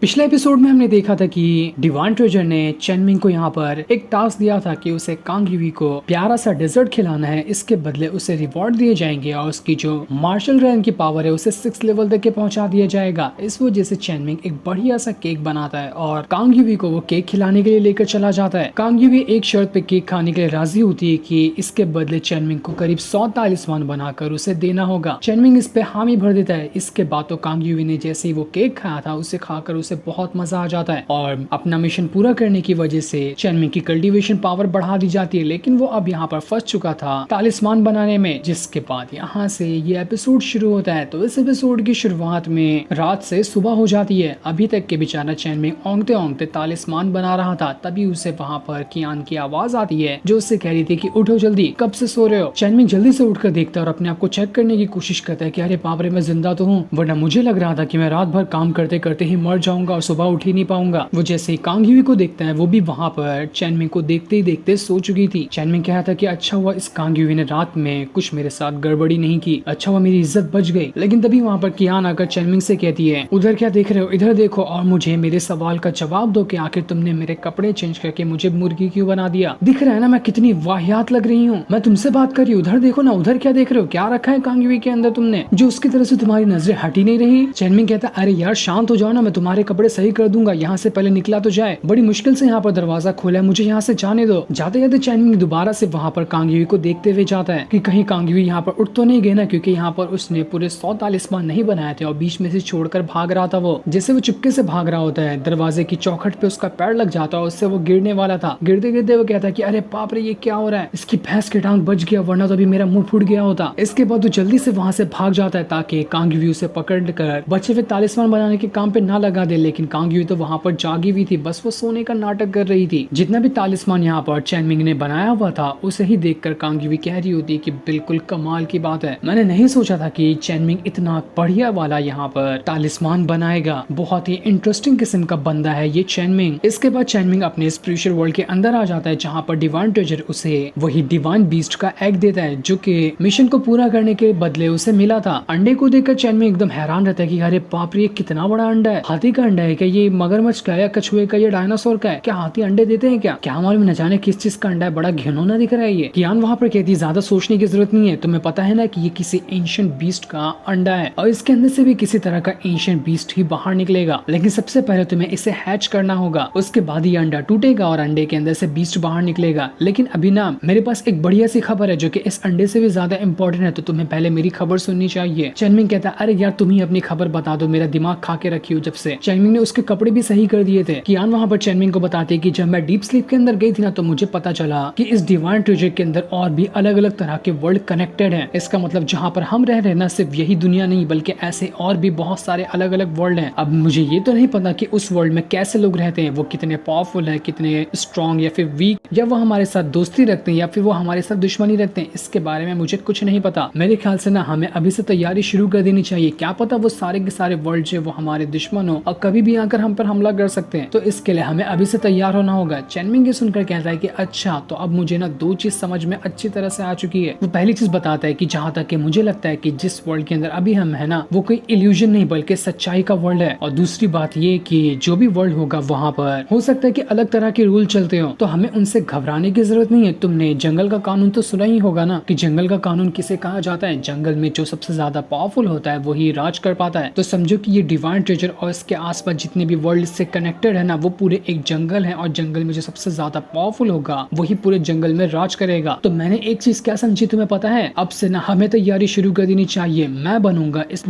पिछले एपिसोड में हमने देखा था कि डिवान ट्रेजर ने चेनमिंग को यहाँ पर एक टास्क दिया था कि उसे कांग यूवी को प्यारा सा डेजर्ट खिलाना है। इसके बदले उसे रिवॉर्ड दिए जाएंगे और उसकी जो मार्शल रैन की पावर है उसे 6 लेवल तक के पहुंचा दिया जाएगा। इस वजह से चेनमिंग एक बढ़िया सा केक बनाता है और कांग यूवी को वो केक खिलाने के लिए लेकर चला जाता है। कांग यूवी एक शर्त पे केक खाने के लिए राजी होती है कि इसके बदले चेनमिंग को करीब 100 तालिस्मान बनाकर उसे देना होगा। चेनमिंग इस पे हामी भर देता है। इसके बाद तो कांग यूवी ने जैसे ही वो केक खाया था उसे खाकर उसे बहुत मजा आ जाता है और अपना मिशन पूरा करने की वजह से चेनमिंग की कल्टीवेशन पावर बढ़ा दी जाती है। लेकिन वो अब यहाँ पर फंस चुका था तालिस्मान बनाने में, जिसके बाद यहाँ से ये एपिसोड शुरू होता है। तो इस एपिसोड की शुरुआत में रात से सुबह हो जाती है। अभी तक के बेचारा चेनमिंग ओंगते ओंगते तालिस्मान बना रहा था, तभी उसे वहाँ पर कियान की आवाज आती है जो उससे कह रही थी कि उठो जल्दी, कब से सो रहे हो। चेनमिंग जल्दी से उठकर देखता है और अपने आप को चेक करने की कोशिश करता है कि अरे बाप रे, मैं जिंदा तो हूँ, वरना मुझे लग रहा था कि मैं रात भर काम करते करते ही मर जाऊंगा और सुबह उठ ही नहीं पाऊंगा। वो जैसे ही कांग यूवी को देखता है, वो भी वहाँ पर चेनमिंग को देखते ही देखते सो चुकी थी। चेनमिंग कहा था कि अच्छा हुआ इस कांग यूवी ने रात में कुछ मेरे साथ गड़बड़ी नहीं की, अच्छा हुआ मेरी इज्जत बच गई। लेकिन तभी वहाँ पर कियान आकर चेनमिंग से कहती है, उधर क्या देख रहे हो, इधर देखो और मुझे मेरे सवाल का जवाब दो कि आखिर तुमने मेरे कपड़े चेंज करके मुझे मुर्गी क्यों बना दिया। दिख रहा है ना मैं कितनी वाहियात लग रही हूँ, मैं तुमसे बात कर रही हूँ, उधर देखो ना, उधर क्या देख रहे हो, क्या रखा है कांग यूवी के अंदर तुमने जो उसकी तरफ से तुम्हारी नजरें हट ही नहीं रही। चेनमिंग कहता है, अरे यार शांत हो जाओ ना, मैं तुम्हारे कपड़े सही कर दूंगा, यहाँ से पहले निकला तो जाए, बड़ी मुश्किल से यहाँ पर दरवाजा खोला है, मुझे यहाँ से जाने दो। जाते जाते चेनमिंग दोबारा से वहाँ पर कांग यूवी को देखते हुए जाता है कि कहीं कांग यूवी यहाँ पर उठ तो नहीं गए ना, क्योंकि यहाँ पर उसने पूरे 100 तालिस्मान नहीं बनाए थे और बीच में से छोड़कर भाग रहा था। वो जैसे वो चुपके से भाग रहा होता है, दरवाजे की चौखट पे उसका पैर लग जाता है, उससे वो गिरने वाला था। गिरते गिरते वो कहता है कि अरे बाप रे, ये क्या हो रहा है, इसकी भैंस की टांग बच गया, वरना तो अभी मेरा मुंह फूट गया होता। इसके बाद वो जल्दी से वहाँ से भाग जाता है ताकि कांग यूवी उसे पकड़ कर बचे हुए तालिस्मान बनाने के काम पे ना लगा दे। लेकिन कांग यूवी तो वहाँ पर जागी हुई थी, बस वो सोने का नाटक कर रही थी। जितना भी तालिस्मान यहाँ पर चेनमिंग ने बनाया हुआ था उसे ही देखकर कांग यूवी कह रही होती कि बिल्कुल कमाल की बात है, मैंने नहीं सोचा था कि चेनमिंग इतना बढ़िया वाला यहाँ पर तालिस्मान बनाएगा। बहुत ही इंटरेस्टिंग किस्म का बंदा है ये चेनमिंग। इसके बाद चेनमिंग अपने स्पिरिचुअल वर्ल्ड के अंदर आ जाता है, जहाँ पर डिवाइन ट्रेजर उसे वही डिवाइन बीस्ट का एग देता है जो कि मिशन को पूरा करने के बदले उसे मिला था। अंडे को देखकर चेनमिंग एकदम हैरान रहता है कि अरे बाप रे, ये कितना बड़ा अंडा है, हाथी का अंडा है क्या, ये मगरमच्छ का या कछुए का या डायनासोर का है क्या, हाथी अंडे देते हैं क्या मालूम, न जाने किस चीज का अंडा है, बड़ा घिनौना दिख रहा है ये। कियान वहाँ पर कहती है, ज्यादा सोचने की जरूरत नहीं है, तुम्हें पता है ना कि ये किसी एंशिएंट बीस्ट का अंडा है और इसके अंदर से भी किसी तरह का एंशिएंट बीस्ट ही बाहर निकलेगा, लेकिन सबसे पहले तुम्हें इसे हैच करना होगा, उसके बाद ये अंडा टूटेगा और अंडे के अंदर से बीस्ट बाहर निकलेगा। लेकिन अभी ना मेरे पास एक बढ़िया सी खबर है जो कि इस अंडे से भी ज्यादा इंपॉर्टेंट है, तो तुम्हें पहले मेरी खबर सुननी चाहिए। चेनमिंग कहता है, अरे यार तुम ही अपनी खबर बता दो, मेरा दिमाग खा के रखी हो जब से। चेनमिंग ने उसके कपड़े भी सही कर दिए थे। कियान वहाँ पर चेनमिंग को बताते कि जब मैं डीप स्लीप के अंदर गई थी ना, तो मुझे पता चला कि इस डिवाइन ट्रेजर के अंदर और भी अलग अलग तरह के वर्ल्ड कनेक्टेड हैं। इसका मतलब जहाँ पर हम रह रहे हैं ना, सिर्फ यही दुनिया नहीं बल्कि ऐसे और भी बहुत सारे अलग अलग वर्ल्ड हैं। अब मुझे ये तो नहीं पता कि उस वर्ल्ड में कैसे लोग रहते हैं, वो कितने पावरफुल है, कितने स्ट्रॉन्ग या फिर वीक, या वो हमारे साथ दोस्ती रखते हैं या फिर वो हमारे साथ दुश्मनी रखते हैं, इसके बारे में मुझे कुछ नहीं पता। मेरे ख्याल से ना हमें अभी से तैयारी शुरू कर देनी चाहिए, क्या पता वो सारे के सारे वर्ल्ड जो वो हमारे दुश्मन हो और कभी भी आकर हम पर हमला कर सकते हैं, तो इसके लिए हमें अभी से तैयार होना होगा। चेनमिंग ये सुनकर कहता है कि अच्छा, तो अब मुझे ना दो चीज समझ में अच्छी तरह से आ चुकी है। वो पहली चीज बताता है कि जहाँ तक कि मुझे लगता है कि जिस वर्ल्ड के अंदर अभी हम है ना, वो कोई इल्यूजन नहीं बल्कि सच्चाई का वर्ल्ड है। और दूसरी बात ये कि जो भी वर्ल्ड होगा वहाँ पर हो सकता है कि अलग तरह के रूल चलते हो, तो हमें उनसे घबराने की जरूरत नहीं है। तुमने जंगल का कानून तो सुना ही होगा ना, कि जंगल का कानून किसे कहा जाता है, जंगल में जो सबसे ज्यादा पावरफुल होता है वही राज कर पाता है। तो समझो कि ये डिवाइन ट्रेजर और इसके आसपास जितने भी वर्ल्ड से कनेक्टेड है ना, वो पूरे एक जंगल है और जंगल में जो सबसे ज्यादा पावरफुल होगा वही पूरे जंगल में राज करेगा। तो मैंने एक चीज क्या समझी तुम्हें पता है, अब से ना हमें तैयारी शुरू कर देनी चाहिए। मैं बनूंगा इस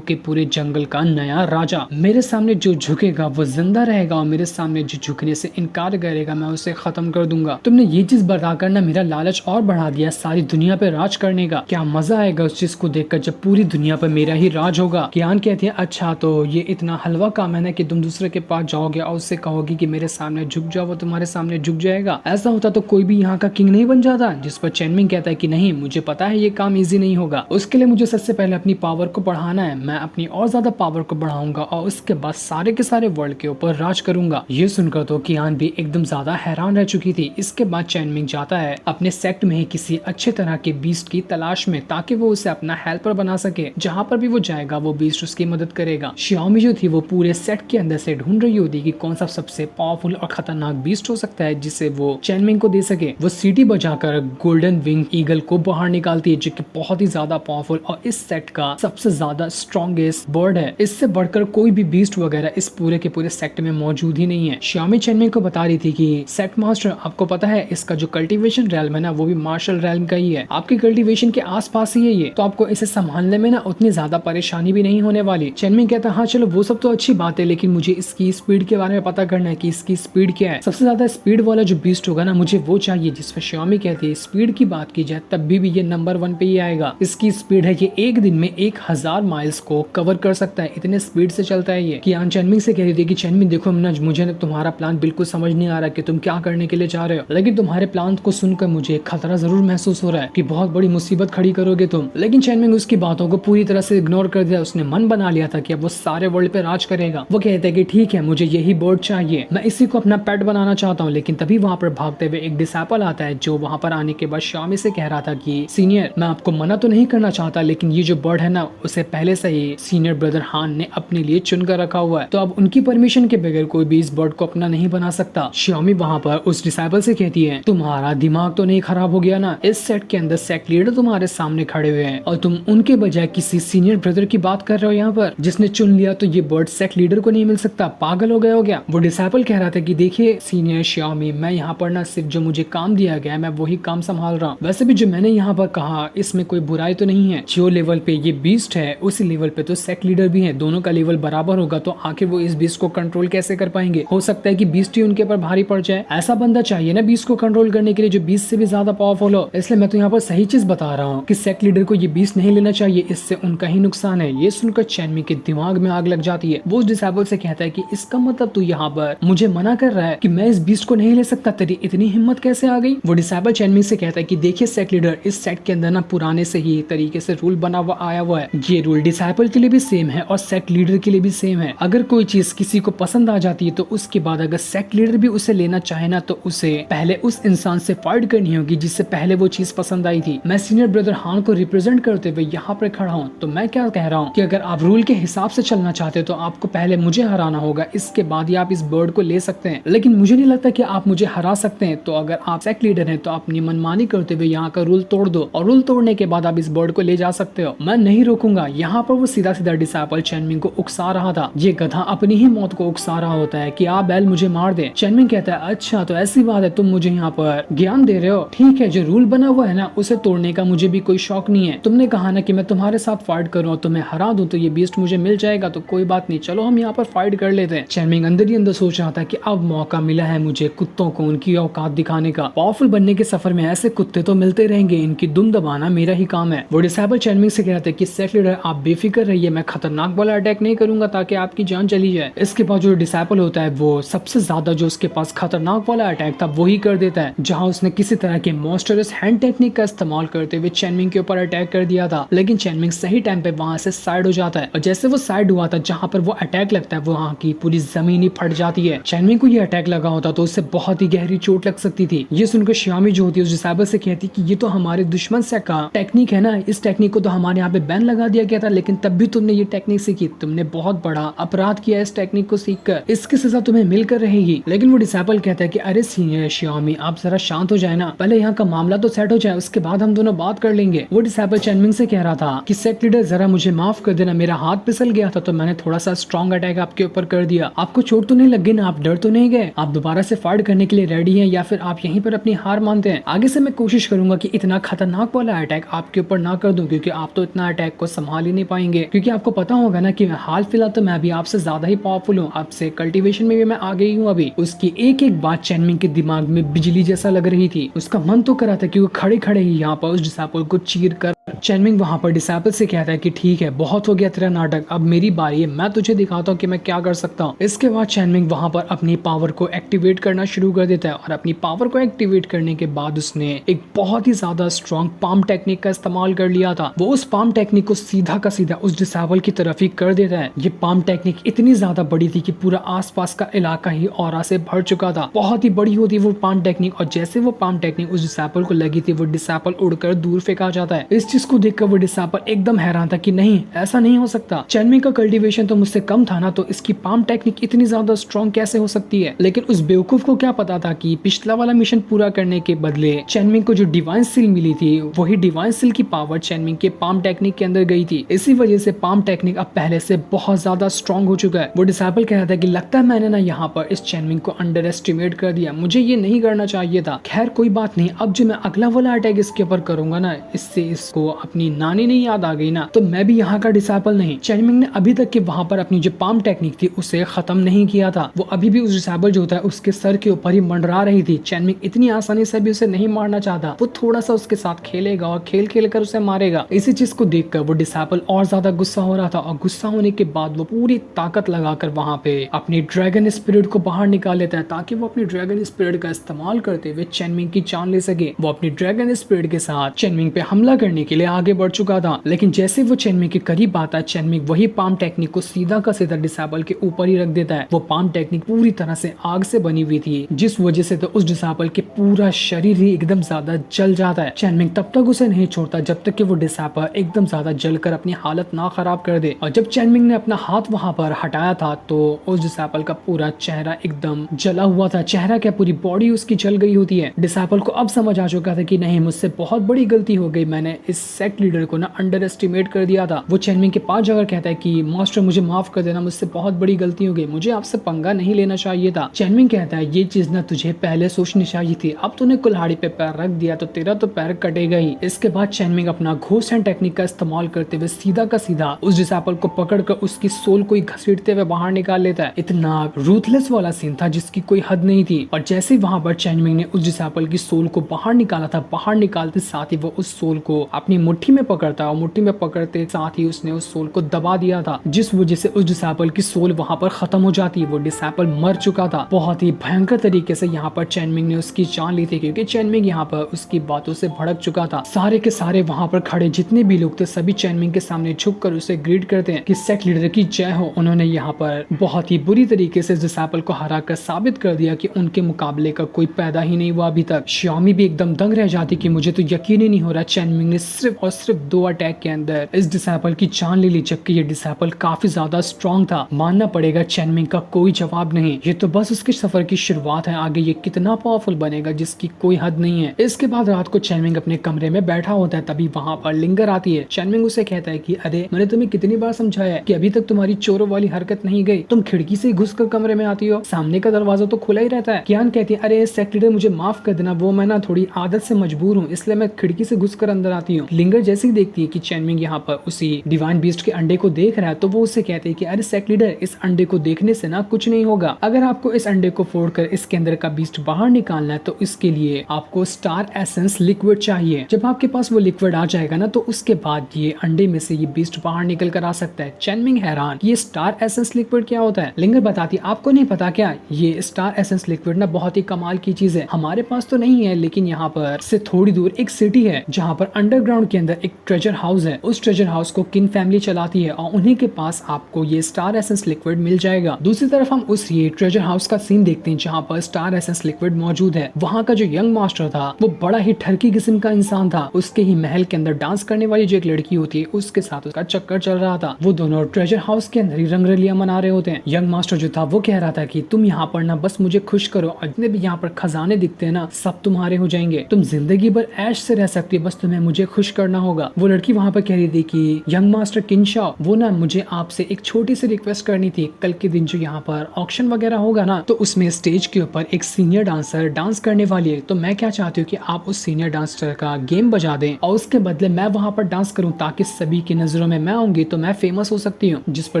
पूरे जंगल का नया राजा। मेरे सामने जो झुकेगा वो जिंदा रहेगा और मेरे सामने जो झुकने से इनकार करेगा मैं उसे खत्म कर दूंगा। तुमने ये चीज बताकर ना मेरा लालच और बढ़ा दिया सारी दुनिया पे राज करने का। क्या मजा आएगा उस चीज को देखकर जब पूरी दुनिया पर मेरा ही राज होगा। कियान कहती है, अच्छा तो ये इतना हलवा काम है ना कि तुम दूसरे के पास जाओगे और उससे कहोगे कि मेरे सामने झुक जाओ, वो तुम्हारे सामने झुक जाएगा। ऐसा होता तो कोई भी यहाँ का किंग नहीं बन जाता। जिस पर चेनमिंग कहता है कि नहीं, मुझे पता है ये काम इजी नहीं होगा, उसके लिए मुझे सबसे पहले अपनी पावर को बढ़ाना है। मैं अपनी और ज्यादा पावर को बढ़ाऊंगा और उसके बाद सारे के सारे वर्ल्ड के ऊपर राज करूंगा। ये सुनकर तो कियान भी एकदम ज्यादा हैरान रह चुकी थी। इसके बाद चेनमिंग जाता है अपने सेक्ट में ही किसी अच्छे तरह के बीस्ट की तलाश में, ताकि वो उसे अपना हेल्पर बना सके। जहाँ पर भी वो जाएगा वो बीस्ट उसकी मदद करेगा। शियाओमी जो थी वो पूरे सेट सेट के अंदर से ढूंढ रही होती है कि कौन सा सबसे पावरफुल और खतरनाक बीस्ट हो सकता है जिसे वो चेनमिंग को दे सके। वो सीटी बजाकर गोल्डन विंग ईगल को बाहर निकालती है जो कि बहुत ही ज्यादा पावरफुल और इस सेट का सबसे ज्यादा स्ट्रॉन्गेस्ट बर्ड है। इससे बढ़कर कोई भी बीस्ट वगैरह इस पूरे के पूरे सेट में मौजूद ही नहीं है। श्यामी चेनमिंग को बता रही थी कि सेट मास्टर आपको पता है इसका जो कल्टीवेशन रैल्म है ना वो भी मार्शल रैल्म का ही है, आपके कल्टीवेशन के आसपास ही है ये, तो आपको इसे संभालने में ना उतनी ज्यादा परेशानी भी नहीं होने वाली। चेनमिंग कहता है हाँ चलो वो सब तो अच्छी बात है लेकिन मुझे इसकी स्पीड के बारे में पता करना है कि इसकी स्पीड क्या है। सबसे ज्यादा स्पीड वाला जो बीस्ट होगा ना मुझे वो चाहिए। जिसमें श्यामी कहती है स्पीड की बात की जाए तब भी ये नंबर 1 पे ही आएगा। इसकी स्पीड है ये एक दिन में 1000 माइल्स को कवर कर सकता है, इतने स्पीड से चलता है ये। कियान चेनमिंग से कह रही थी कि चेनमिंग देखो मुझे ना तुम्हारा प्लान बिल्कुल समझ नहीं आ रहा कि तुम क्या करने के लिए चाह रहे हो, लेकिन तुम्हारे प्लान को सुनकर मुझे खतरा जरूर महसूस हो रहा है कि बहुत बड़ी मुसीबत खड़ी करोगे तुम। लेकिन चेनमिंग उसकी बातों को पूरी तरह से इग्नोर कर दिया। उसने मन बना लिया था कि अब वो सारे वर्ल्ड पे राज करेगा। वो कहते हैं कि ठीक है मुझे यही बर्ड चाहिए, मैं इसी को अपना पेट बनाना चाहता हूँ। लेकिन तभी वहाँ पर भागते हुए एक डिसाइपल आता है जो वहाँ पर आने के बाद श्यामी से कह रहा था कि सीनियर मैं आपको मना तो नहीं करना चाहता लेकिन ये जो बर्ड है ना उसे पहले से ही सीनियर ब्रदर हान ने अपने लिए चुन कर रखा हुआ है, तो अब उनकी परमिशन के बगैर कोई भी इस बर्ड को अपना नहीं बना सकता। श्यामी वहाँ पर उस डिसाइपल से कहती है तुम्हारा दिमाग तो नहीं खराब हो गया ना, इस सेट के अंदर सेक्ट लीडर तुम्हारे सामने खड़े हुए हैं और तुम उनके बजाय किसी सीनियर ब्रदर की बात कर रहे हो यहाँ पर जिसने चुन लिया, तो ये बर्ड सेक्ट लीडर को नहीं मिल सकता, पागल हो गए हो क्या। वो डिसाइपल कह रहा था कि देखिए सीनियर श्यामी मैं यहाँ पर ना सिर्फ जो मुझे काम दिया गया है मैं वही काम संभाल रहा हूँ, वैसे भी जो मैंने यहाँ पर कहा इसमें कोई बुराई तो नहीं है। जो लेवल पे ये बीस्ट है उसी लेवल पे तो सेक्ट लीडर भी है, दोनों का लेवल बराबर होगा तो आखिर वो इस बीस्ट को कंट्रोल कैसे कर पाएंगे। हो सकता है कि बीस्ट ही उनके ऊपर भारी पड़ जाए, ऐसा बंदा चाहिए ना बीस्ट को कंट्रोल करने के लिए जो बीस्ट से भी ज्यादा पावरफुल हो। इसलिए मैं तो यहाँ पर सही चीज बता रहा हूँ कि सेक्ट लीडर को ये बीस्ट नहीं लेना चाहिए, इससे उनका ही नुकसान है। ये सुनकर चेनमिंग के दिमाग में आग लग जाती है। वो डिसाइपल से कहता है कि इसका मतलब तू यहाँ पर मुझे मना कर रहा है कि मैं इस बीस्ट को नहीं ले सकता, तेरी इतनी हिम्मत कैसे आ गई। वो डिसाइपल चेनमिंग से कहता है कि देखिए सेक्ट लीडर इस सेट के अंदर ना पुराने से ही तरीके से रूल बना हुआ आया हुआ है, ये रूल डिसाइपल के लिए भी सेम है और सेक्ट लीडर के लिए भी सेम है। अगर कोई चीज किसी को पसंद आ जाती है तो उसके बाद अगर सेक्ट लीडर भी उसे लेना चाहे ना तो उसे पहले उस इंसान से फाइट करनी होगी जिससे पहले वो चीज पसंद आई थी। मैं सीनियर ब्रदर हान को रिप्रेजेंट करते हुए यहाँ पर खड़ा हूँ, तो मैं क्या कह रहा हूँ कि अगर आप रूल के हिसाब से चलना चाहते हो तो आपको पहले मुझे हराना होगा, इसके बाद ही आप इस बर्ड को ले सकते हैं। लेकिन मुझे नहीं लगता कि आप मुझे हरा सकते हैं, तो अगर आप सेक्ट लीडर हैं तो अपनी मनमानी करते हुए यहाँ का रूल तोड़ दो और रूल तोड़ने के बाद आप इस बर्ड को ले जा सकते हो, मैं नहीं रोकूंगा। यहाँ पर वो सीधा सीधा डिसाइपल चेनमिंग को उकसा रहा था। ये गधा अपनी ही मौत को उकसा रहा होता है कि आप बैल मुझे मार दे। चेनमिंग कहता है अच्छा तो ऐसी बात है, तुम मुझे यहाँ पर ज्ञान दे रहे हो, ठीक है जो रूल बना हुआ है ना उसे तोड़ने का मुझे भी कोई शौक नहीं है। तुमने कहा ना कि मैं तुम्हारे साथ फाइट करूँ और तुम्हें हरा दूं तो ये बीस्ट मुझे मिल जाएगा, तो कोई बात नहीं चलो हम यहाँ पर फाइट कर लेते हैं। चेनमिंग अंदर ही अंदर सोच रहा था कि अब मौका मिला है मुझे कुत्तों को उनकी औकात दिखाने का। पावरफुल बनने के सफर में ऐसे कुत्ते तो मिलते रहेंगे, इनकी दुम दबाना मेरा ही काम है। वो डिसाइपल चेनमिंग से कह रहे थे कि सेक्ट लीडर आप बेफिक्र रहिए, मैं खतरनाक वाला अटैक नहीं करूंगा ताकि आपकी जान चली जाए। इसके बाद जो डिसाइपल होता है वो सबसे ज्यादा जो उसके पास खतरनाक वाला अटैक था वही कर देता है, जहां उसने किसी तरह के मॉन्स्टरस हैंड टेक्निक का इस्तेमाल करते हुए चेनमिंग के ऊपर अटैक कर दिया था। लेकिन चेनमिंग सही टाइम पे वहां से साइड हो जाता है और जैसे वो साइड हुआ था जहां पर वो अटैक लगता है वहां की पूरी जमीन ही फट जाती है। चेनमिंग को ये अटैक लगा होता तो उससे बहुत ही गहरी चोट लग सकती थी। ये सुनकर श्यामी जो होती है उस डिसाइपल से कहती कि ये तो हमारे दुश्मन से का टेक्निक है ना, इस टेक्निक को तो हमारे यहाँ पे बैन लगा दिया गया था, लेकिन तब भी तुमने ये टेक्निक सीखी, तुमने बहुत बड़ा अपराध किया इस टेक्निक को सीखकर, इसकी सजा तुम्हें मिलकर रहेगी। लेकिन वो डिसाइपल कहता है कि अरे सीनियर श्यामी आप जरा शांत हो जाए ना, पहले यहाँ का मामला तो सेट हो जाए उसके बाद हम दोनों बात कर लेंगे। वो डिसाइपल चेनमिंग से कह रहा था कि सेक्ट लीडर जरा मुझे माफ कर देना, मेरा हाथ फिसल गया था तो मैंने थोड़ा सा स्ट्रॉन्ग अटैक आपके ऊपर कर दिया, आपको चोट तो नहीं लग गई ना, आप डर तो नहीं गए, आप दोबारा से फाइट करने के लिए रेडी हैं या फिर आप यहीं पर अपनी हार मानते हैं। आगे से मैं कोशिश करूंगा कि इतना खतरनाक वाला अटैक आपके ऊपर ना कर दूं क्योंकि आप तो इतना अटैक को संभाल ही नहीं पाएंगे, क्योंकि आपको पता होगा ना कि हाल फिलहाल तो मैं भी आपसे ज्यादा ही पावरफुल हूँ, आपसे कल्टीवेशन में भी मैं आगे ही हूँ अभी। उसकी एक एक बात चेनमिंग के दिमाग में बिजली जैसा लग रही थी। उसका मन तो करा था कि वो खड़े खड़े ही यहाँ पर उस डिसाइपल को चीर कर। चेनमिंग वहाँ पर डिसाइपल से कहता है कि ठीक है बहुत हो गया तेरा नाटक, अब मेरी बारी है, मैं तुझे दिखाता हूँ कि मैं क्या कर सकता हूँ। इसके बाद चेनमिंग वहाँ पर अपनी पावर को एक्टिवेट करना शुरू कर देता है और अपनी पावर को एक्टिवेट करने के बाद उसने एक बहुत ही ज्यादा स्ट्रॉन्ग पाम टेक्निक का इस्तेमाल कर लिया था। वो उस पाम टेक्निक को सीधा का सीधा उस डिसाइपल की तरफ ही कर देता है। ये पाम टेक्निक इतनी ज्यादा बड़ी थी कि पूरा आसपास का इलाका ही ऑरा से भर चुका था, बहुत ही बड़ी होती वो पाम टेक्निक। और जैसे वो पाम टेक्निक उस डिसाइपल को लगी थी वो डिसाइपल उड़कर दूर फेंका जाता है। इस चीज को देखकर वो डिसाइपल एकदम हैरान था कि नहीं, ऐसा नहीं हो सकता। चेनमिंग का कल्टीवेशन तो मुझसे कम था ना, तो इसकी पाम टेक्निक इतनी ज्यादा स्ट्रॉन्ग कैसे हो सकती है। लेकिन उस बेवकूफ को क्या पता था कि पिछला वाला मिशन पूरा करने के बदले चेनमिंग को जो डिवाइन सील मिली थी, वही डिवाइन सील की पावर चेनमिंग के पाम टेक्निक के अंदर गई थी। इसी वजह से पाम टेक्निक अब पहले से बहुत ज्यादा स्ट्रॉन्ग हो चुका है। वो डिसाइपल कह रहा था कि लगता है मैंने ना यहाँ पर इस चेनमिंग को अंडर एस्टिमेट कर दिया, मुझे ये नहीं करना चाहिए था। खैर कोई बात नहीं, अब जो मैं अगला वाला अटैक इसके ऊपर करूंगा ना, इससे इसको अपनी नानी नहीं याद आ गई ना, तो मैं भी यहाँ का डिसाइपल नहीं। चेनमिंग ने अभी तक के वहां पर अपनी जो पाम टेक्निक थी उसे खत्म नहीं किया था। वो अभी भी उस डिसाइपल जो होता है उसके सर के ऊपर ही मंडरा रही थी। चेनमिंग इतनी आसानी से भी उसे नहीं मारना चाहता, वो थोड़ा सा उसके साथ खेलेगा और खेल खेल कर उसे मारेगा। इसी चीज को देखकर वो डिसाइपल और ज्यादा गुस्सा हो रहा था और गुस्सा होने के बाद वो पूरी ताकत लगाकर वहां पे अपनी ड्रैगन स्पिरिट को बाहर निकाल लेता है, ताकि वो अपनी ड्रैगन स्पिरिट का इस्तेमाल करते हुए चेनमिंग की जान ले सके। वो अपनी ड्रैगन स्पिरिट के साथ चेनमिंग पे हमला करने के लिए आगे बढ़ चुका था, लेकिन जैसे वो चेनमिंग के करीब आता है, चेनमिंग वही पाम टेक्निक को सीधा का सीधा डिसाइपल के ऊपर ही रख देता है। वो पाम टेक्निक पूरी तरह से आग से बनी हुई थी, जिस वजह से तो उस डिसाइपल के पूरा शरीर ही एकदम ज्यादा जल जाता है। चेनमिंग तब तक उसे नहीं छोड़ता जब तक कि वो डिसाइपल एकदम ज्यादा जलकर अपनी हालत ना खराब कर दे। और जब चेनमिंग ने अपना हाथ वहां पर हटाया था तो उस डिसाइपल का पूरा चेहरा एकदम जला हुआ था। चेहरा क्या, पूरी बॉडी उसकी जल गई होती है। डिसाइपल को अब समझ आ चुका था कि नहीं, मुझसे बहुत बड़ी गलती हो गई, मैंने इस सेक्ट लीडर को ना अंडर एस्टिमेट कर दिया था। वो चेनमिंग के पास जाकर कहता है कि मास्टर मुझे माफ कर देना, मुझसे बहुत बड़ी गलती हो गई, मुझे आपसे पंगा नहीं लेना चाहिए था। चेनमिंग कहता है ये चीज ना तुझे पहले सोचनी चाहिए थी, अब तूने कुल्हाड़ी पे पैर रख दिया तो तेरा तो पैर कटेगा ही। इसके बाद चेनमिंग अपना घोस्ट हैंड टेक्निक का इस्तेमाल करते हुए सीधा का सीधा उस डिसाइपल को पकड़कर उसकी सोल को घसीटते हुए बाहर निकाल लेता है। इतना रूथलेस वाला सीन था जिसकी कोई हद नहीं थी। और जैसे वहां पर चेनमिंग ने उस डिसाइपल की सोल को बाहर निकाला था, बाहर निकालते साथ ही वो उस सोल को अपनी मुट्ठी में पकड़ता है और मुट्ठी में पकड़ते साथ ही उसने उस सोल को दबा दिया था, जिस वजह से उस डिसाइपल की सोल वहां पर खत्म हो जाती है। वो डिसाइपल मर चुका था। बहुत ही भयंकर तरीके से यहाँ पर चेनमिंग ने उसकी जान ली थी, क्योंकि चेनमिंग यहाँ पर उसकी बातों से भड़क चुका था। सारे के सारे वहां पर खड़े जितने भी लोग थे सभी चेनमिंग के सामने झुककर उसे ग्रीट करते हैं कि सेक्ट लीडर की जय हो। उन्होंने यहाँ पर बहुत ही बुरी तरीके से डिसाइपल को हराकर साबित कर दिया कि उनके मुकाबले का कोई पैदा ही नहीं हुआ अभी तक। श्यामी भी एकदम दंग रह जाती कि मुझे तो यकीन ही नहीं हो रहा चेनमिंग ने सिर्फ और सिर्फ 2 अटैक के अंदर इस डिसाइपल की जान ले ली, जबकि ये डिसाइपल काफी ज्यादा स्ट्रॉन्ग था। मानना पड़ेगा चेनमिंग का कोई जवाब नहीं, ये तो बस उसके सफर की शुरुआत है, आगे ये कितना पावरफुल बनेगा जिसकी कोई हद नहीं है। इसके बाद रात को चेनमिंग अपने कमरे में बैठा होता है, तभी वहां पर लिंगर आती है। चेनमिंग उसे कहता है कि अरे मैंने तुम्हें कितनी बार समझाया है कि अभी तक तुम्हारी चोरों वाली हरकत नहीं गई, तुम खिड़की से घुसकर कमरे में आती हो, सामने का दरवाजा तो खुला ही रहता है। कियान कहती है अरे सेक्ट लीडर मुझे माफ कर देना, वो मैं ना थोड़ी आदत से मजबूर हूँ, इसलिए मैं खिड़की से घुसकर अंदर आती हूँ। लिंगर जैसे ही देखती है कि चेनमिंग यहाँ पर उसी डिवाइन बीस्ट के अंडे को देख रहा है, तो वो उससे कहते हैं कि अरे सेक्ट लीडर इस अंडे को देखने से ना कुछ नहीं होगा, अगर आपको इस अंडे को फोड़कर इसके अंदर का बीस्ट बाहर निकालना है तो इसके लिए आपको स्टार एसेंस लिक्विड चाहिए। जब आपके पास वो लिक्विड आ जाएगा ना तो उसके बाद ये अंडे में से ये बीस्ट बाहर निकल कर आ सकता है। चेनमिंग हैरान, ये स्टार एसेंस लिक्विड क्या होता है? लिंगर बताती आपको नहीं पता क्या, ये स्टार एसेंस लिक्विड ना बहुत ही कमाल की चीज है, हमारे पास तो नहीं है लेकिन यहाँ पर से थोड़ी दूर एक सिटी है जहाँ पर अंडरग्राउंड के अंदर एक ट्रेजर हाउस है। उस ट्रेजर हाउस को किन फैमिली चलाती है और उन्हीं के पास आपको ये स्टार एसेंस लिक्विड मिल जाएगा। दूसरी तरफ हम उस ये ट्रेजर हाउस का सीन देखते हैं जहाँ पर स्टार एसेंस लिक्विड मौजूद है। वहाँ का जो यंग मास्टर था वो बड़ा ही ठरकी किस्म का इंसान था, उसके ही महल के अंदर डांस करने वाली जो एक लड़की होती है उसके साथ उसका चक्कर चल रहा था। वो दोनों ट्रेजर हाउस के अंदर ही रंगरलियां मना रहे होते हैं। यंग मास्टर जो था वो कह रहा था कि तुम यहाँ पर ना बस मुझे खुश करो और जितने भी यहाँ पर खजाने दिखते हैं ना सब तुम्हारे हो जाएंगे, तुम जिंदगी भर ऐश से रह सकती है, बस तुम्हें मुझे खुश करना होगा। वो लड़की वहाँ पर कह रही थी कि यंग मास्टर किनशाओ, वो ना मुझे आपसे एक छोटी सी रिक्वेस्ट करनी थी, कल के दिन जो यहाँ पर ऑक्शन वगैरह होगा ना तो उसमें स्टेज के ऊपर एक सीनियर डांसर डांस करने वाली है, तो मैं क्या चाहती हूँ कि आप उस सीनियर डांसर का गेम बजा दें और उसके बदले मैं वहाँ पर डांस करूँ ताकि सभी की नजरों में मैं आऊंगी तो मैं फेमस हो सकती हूँ। जिस पर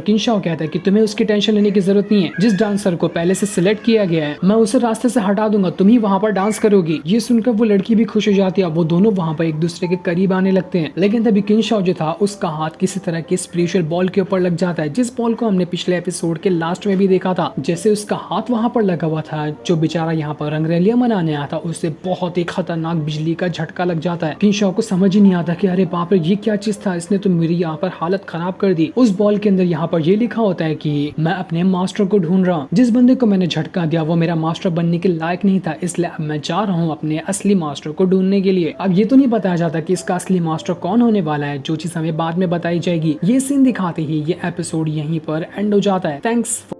किनशाओ कहता है कि तुम्हें उसकी टेंशन लेने की जरूरत नहीं है, जिस डांसर को पहले से सिलेक्ट किया गया है मैं उसे रास्ते से हटा दूंगा, तुम ही वहाँ पर डांस करोगी। ये सुनकर वो लड़की भी खुश हो जाती है, वो दोनों वहाँ पर एक दूसरे के करीब आने लगते हैं। लेकिन तभी किनशाओ जो था उसका हाथ किसी तरह के स्पिरिचुअल बॉल के ऊपर लग जाता है, जिस बॉल को हमने पिछले एपिसोड के लास्ट में भी देखा था। जैसे उसका हाथ वहाँ पर लगा हुआ था, जो बेचारा यहाँ पर रंगरलियां मनाने आया था उसे बहुत ही खतरनाक बिजली का झटका लग जाता है। किनशाओ को समझ ही नहीं आता कि अरे बाप रे ये क्या चीज था, इसने तो मेरी यहाँ पर हालत खराब कर दी। उस बॉल के अंदर यहाँ पर ये लिखा होता है कि मैं अपने मास्टर को ढूंढ रहा हूँ, जिस बंदे को मैंने झटका दिया वो मेरा मास्टर बनने के लायक नहीं था, इसलिए अब मैं जा रहा हूँ अपने असली मास्टर को ढूंढने के लिए। अब ये तो नहीं बताया जाता कि इसका असली मास्टर कौन होने वाला है, जो चीज हमें बाद में बताई जाएगी। ये सीन दिखाते ही ये एपिसोड यहीं पर एंड हो जाता है। थैंक्स।